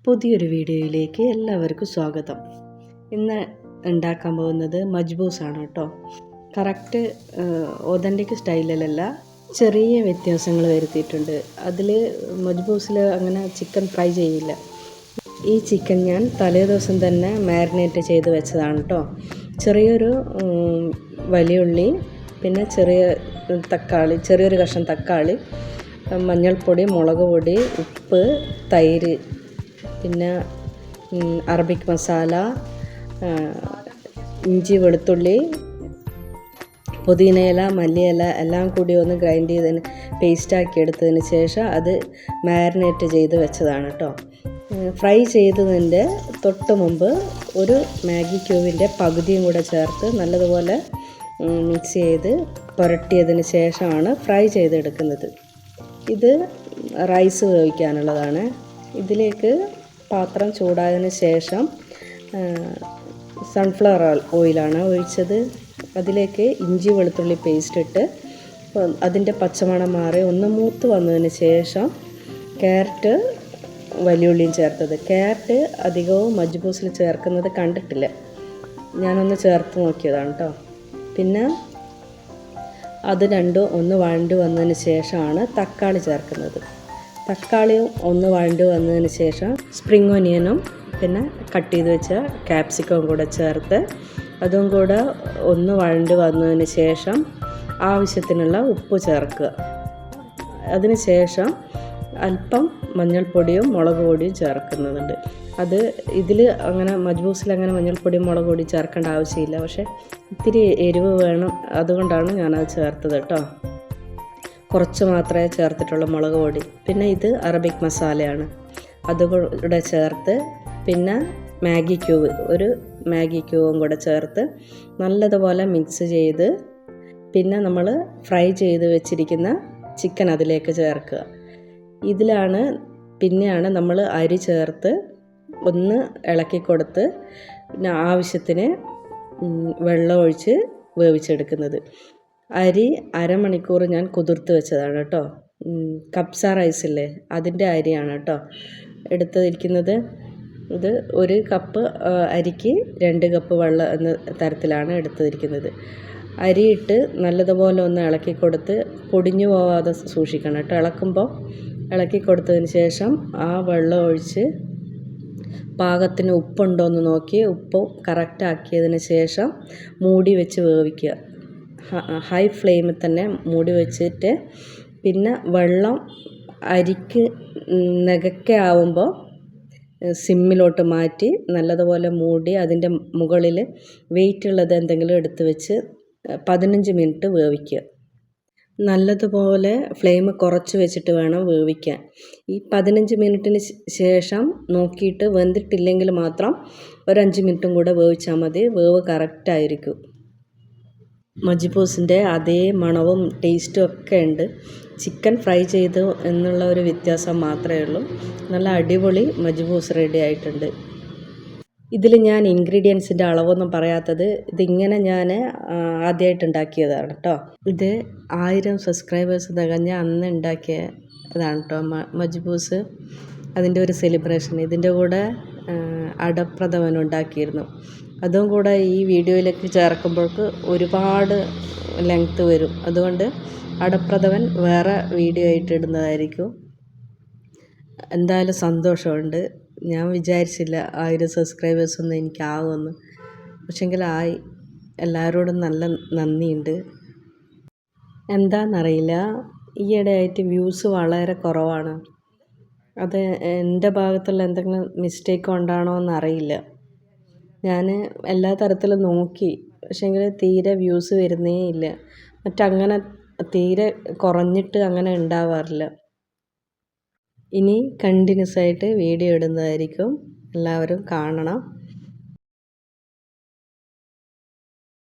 പുതിയൊരു വീഡിയോയിലേക്ക് എല്ലാവർക്കും സ്വാഗതം. ഇന്ന് ഉണ്ടാക്കാൻ പോകുന്നത് മജ്ബൂസാണ് കേട്ടോ. കറക്റ്റ് ഒതൻറ്റിക് സ്റ്റൈലിലല്ല, ചെറിയ വ്യത്യാസങ്ങൾ വരുത്തിയിട്ടുണ്ട്. അതിൽ മജ്ബൂസിൽ അങ്ങനെ ചിക്കൻ ഫ്രൈ ചെയ്യില്ല. ഈ ചിക്കൻ ഞാൻ തലേ ദിവസം തന്നെ മാരിനേറ്റ് ചെയ്ത് വെച്ചതാണ് കേട്ടോ. ചെറിയൊരു വലിയ ഉള്ളി, പിന്നെ ചെറിയൊരു കഷ്ണം തക്കാളി, മഞ്ഞൾപ്പൊടി, മുളക് പൊടി, ഉപ്പ്, തൈര്, പിന്നെ അറബിക് മസാല, ഇഞ്ചി, വെളുത്തുള്ളി, പുതിനയില, മല്ലിയില എല്ലാം കൂടി ഒന്ന് ഗ്രൈൻഡ് ചെയ്തതിന് പേസ്റ്റാക്കി എടുത്തതിന് ശേഷം അത് മാരിനേറ്റ് ചെയ്ത് വെച്ചതാണ് കേട്ടോ. ഫ്രൈ ചെയ്തതിൻ്റെ തൊട്ട് മുമ്പ് ഒരു മാഗി ക്യൂബിൻ്റെ പകുതിയും കൂടെ ചേർത്ത് നല്ലതുപോലെ മിക്സ് ചെയ്ത് പുരട്ടിയതിന് ശേഷമാണ് ഫ്രൈ ചെയ്തെടുക്കുന്നത്. ഇത് റൈസ് വേവിക്കാനുള്ളതാണ്. ഇതിലേക്ക് പാത്രം ചൂടായതിന് ശേഷം സൺഫ്ലവർ ഓയിലാണ് ഒഴിച്ചത്. അതിലേക്ക് ഇഞ്ചി വെളുത്തുള്ളി പേസ്റ്റ് ഇട്ട് അതിൻ്റെ പച്ചമണം മാറി ഒന്ന് മൂത്ത് വന്നതിന് ശേഷം ക്യാരറ്റ്, വലിയുള്ളിയും ചേർത്തത്. ക്യാരറ്റ് അധികവും മജ്ബൂസിൽ ചേർക്കുന്നത് കണ്ടിട്ടില്ല, ഞാനൊന്ന് ചേർത്ത് നോക്കിയതാണ് കേട്ടോ. പിന്നെ അത് രണ്ടും ഒന്ന് വഴണ്ടി വന്നതിന് ശേഷമാണ് തക്കാളി ചേർക്കുന്നത്. തക്കാളിയും ഒന്ന് വഴണ്ടി വന്നതിന് ശേഷം സ്പ്രിംഗ് ഒനിയനും പിന്നെ കട്ട് ചെയ്ത് വെച്ച ക്യാപ്സിക്കവും കൂടെ ചേർത്ത് അതും കൂടെ ഒന്ന് വഴണ്ടി വന്നതിന് ശേഷം ആവശ്യത്തിനുള്ള ഉപ്പ് ചേർക്കുക. അതിന് ശേഷം അല്പം മഞ്ഞൾപ്പൊടിയും മുളക് പൊടിയും ചേർക്കുന്നുണ്ട്. ഇതിൽ അങ്ങനെ മജ്ബൂസിൽ അങ്ങനെ മഞ്ഞൾപ്പൊടിയും മുളക് പൊടി ചേർക്കേണ്ട ആവശ്യമില്ല, പക്ഷേ ഇത്തിരി എരിവ് വേണം, അതുകൊണ്ടാണ് ഞാനത് ചേർത്തത് കേട്ടോ. കുറച്ച് മാത്രമേ ചേർത്തിട്ടുള്ളൂ മുളക് പൊടി. പിന്നെ ഇത് അറബിക് മസാലയാണ്, അതുകൂടെ ചേർത്ത് പിന്നെ ഒരു മാഗി ക്യൂബും കൂടെ ചേർത്ത് നല്ലതുപോലെ മിക്സ് ചെയ്ത് പിന്നെ നമ്മൾ ഫ്രൈ ചെയ്ത് വെച്ചിരിക്കുന്ന ചിക്കൻ അതിലേക്ക് ചേർക്കുക. പിന്നെയാണ് നമ്മൾ അരി ചേർത്ത് ഒന്ന് ഇളക്കി കൊടുത്ത് പിന്നെ ആവശ്യത്തിന് വെള്ളം ഒഴിച്ച് വേവിച്ചെടുക്കുന്നത്. അരി അരമണിക്കൂർ ഞാൻ കുതിർത്ത് വെച്ചതാണ് കേട്ടോ. കബ്സ റൈസില്ലേ, അതിൻ്റെ അരിയാണ് കേട്ടോ എടുത്തിരിക്കുന്നത്. ഇത് 1 കപ്പ് അരിക്ക് 2 കപ്പ് വെള്ളം എന്ന തരത്തിലാണ് എടുത്തിരിക്കുന്നത്. അരിയിട്ട് നല്ലതുപോലെ ഒന്ന് ഇളക്കി കൊടുത്ത് പൊടിഞ്ഞു പോവാതെ സൂക്ഷിക്കണം കേട്ടോ. ഇളക്കി കൊടുത്തതിന് ശേഷം ആ വെള്ളം ഒഴിച്ച് പാകത്തിന് ഉപ്പുണ്ടോ എന്ന് നോക്കി ഉപ്പ് കറക്റ്റ് ആക്കിയതിന് ശേഷം മൂടി വെച്ച് വേവിക്കുക. ഹൈ ഫ്ലെയിമിൽ തന്നെ മൂടി വെച്ചിട്ട് പിന്നെ വെള്ളം അരിക്ക് നെകക്കെ ആവുമ്പോൾ സിമ്മിലോട്ട് മാറ്റി നല്ലതുപോലെ മൂടി അതിൻ്റെ മുകളിൽ വെയിറ്റുള്ളത് എന്തെങ്കിലും എടുത്ത് വെച്ച് 15 മിനിറ്റ് വേവിക്കുക. നല്ലതുപോലെ ഫ്ലെയിം കുറച്ച് വെച്ചിട്ട് വേണം വേവിക്കാൻ. ഈ 15 മിനിറ്റിന് ശേഷം നോക്കിയിട്ട് വെന്തിട്ടില്ലെങ്കിൽ മാത്രം ഒരു 5 മിനിറ്റും കൂടെ വേവിച്ചാൽ മതി. വേവ് കറക്റ്റായിരിക്കും. മജ്ബൂസിൻ്റെ അതേ മണവും ടേസ്റ്റും ഒക്കെ ഉണ്ട്. ചിക്കൻ ഫ്രൈ ചെയ്തു എന്നുള്ള ഒരു വ്യത്യാസം മാത്രമേ ഉള്ളൂ. നല്ല അടിപൊളി മജ്ബൂസ് റെഡി ആയിട്ടുണ്ട്. ഇതിൽ ഞാൻ ഇൻഗ്രീഡിയൻസിൻ്റെ അളവൊന്നും പറയാത്തത്, ഇതിങ്ങനെ ഞാൻ ആദ്യമായിട്ട് ഉണ്ടാക്കിയതാണ് കേട്ടോ. ഇത് 1000 സബ്സ്ക്രൈബേഴ്സ് തികഞ്ഞ അന്ന് ഉണ്ടാക്കിയതാണ് കേട്ടോ മജ്ബൂസ്. അതിൻ്റെ ഒരു സെലിബ്രേഷൻ. ഇതിൻ്റെ കൂടെ അടപ്രഥമൻ ഉണ്ടാക്കിയിരുന്നു. അതും കൂടെ ഈ വീഡിയോയിലേക്ക് ചേർക്കുമ്പോഴേക്ക് ഒരുപാട് ലെങ്ത്ത് വരും. അതുകൊണ്ട് അടപ്രഥമൻ വേറെ വീഡിയോ ആയിട്ട് ഇടുന്നതായിരിക്കും. എന്തായാലും സന്തോഷമുണ്ട്. ഞാൻ വിചാരിച്ചില്ല 1000 സബ്സ്ക്രൈബേഴ്സൊന്നും എനിക്കാവുമെന്ന്. പക്ഷെങ്കിൽ ആയി. എല്ലാവരോടും നല്ല നന്ദിയുണ്ട്. എന്താണെന്നറിയില്ല, ഈയിടെയായിട്ട് വ്യൂസ് വളരെ കുറവാണ്. അത് എൻ്റെ ഭാഗത്തുള്ള എന്തെങ്കിലും മിസ്റ്റേക്ക് കൊണ്ടാണോ എന്നറിയില്ല. ഞാൻ എല്ലാ തരത്തിലും നോക്കി, പക്ഷേങ്കിൽ തീരെ വ്യൂസ് വരുന്നേ ഇല്ല. മറ്റങ്ങനെ തീരെ കുറഞ്ഞിട്ട് അങ്ങനെ ഉണ്ടാവാറില്ല. ഇനി കണ്ടിന്യൂസ് ആയിട്ട് വീഡിയോ ഇടുന്നതായിരിക്കും. എല്ലാവരും കാണണം.